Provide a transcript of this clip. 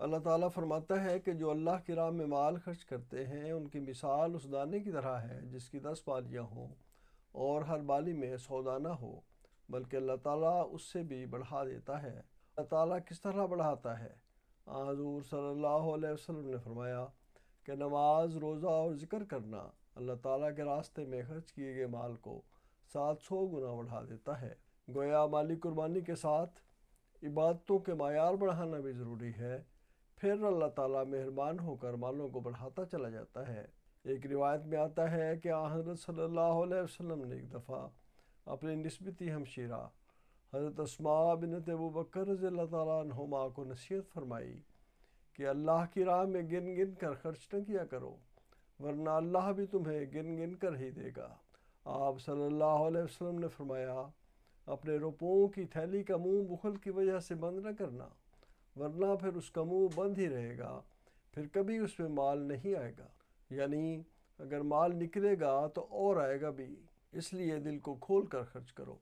اللہ تعالیٰ فرماتا ہے کہ جو اللہ کی راہ میں مال خرچ کرتے ہیں ان کی مثال اس دانے کی طرح ہے جس کی 10 بالیاں ہوں اور ہر بالی میں 100 دانہ ہو، بلکہ اللہ تعالیٰ اس سے بھی بڑھا دیتا ہے۔ اللہ تعالیٰ کس طرح بڑھاتا ہے؟ حضور صلی اللہ علیہ وسلم نے فرمایا کہ نماز، روزہ اور ذکر کرنا اللہ تعالیٰ کے راستے میں خرچ کیے گئے مال کو 700 گنا بڑھا دیتا ہے۔ گویا مالی قربانی کے ساتھ عبادتوں کے معیار بڑھانا بھی ضروری ہے، پھر اللہ تعالیٰ مہربان ہو کر مالوں کو بڑھاتا چلا جاتا ہے۔ ایک روایت میں آتا ہے کہ حضرت صلی اللہ علیہ وسلم نے ایک دفعہ اپنی نسبتی ہمشیرہ حضرت اسماء بنت ابو بکر رضی اللہ تعالیٰ عنہما کو نصیحت فرمائی کہ اللہ کی راہ میں گن گن کر خرچ نہ کیا کرو، ورنہ اللہ بھی تمہیں گن گن کر ہی دے گا۔ آپ صلی اللہ علیہ وسلم نے فرمایا، اپنے روپوں کی تھیلی کا منہ بخل کی وجہ سے بند نہ کرنا، ورنہ پھر اس کا منہ بند ہی رہے گا، پھر کبھی اس میں مال نہیں آئے گا۔ یعنی اگر مال نکلے گا تو اور آئے گا بھی، اس لیے دل کو کھول کر خرچ کرو۔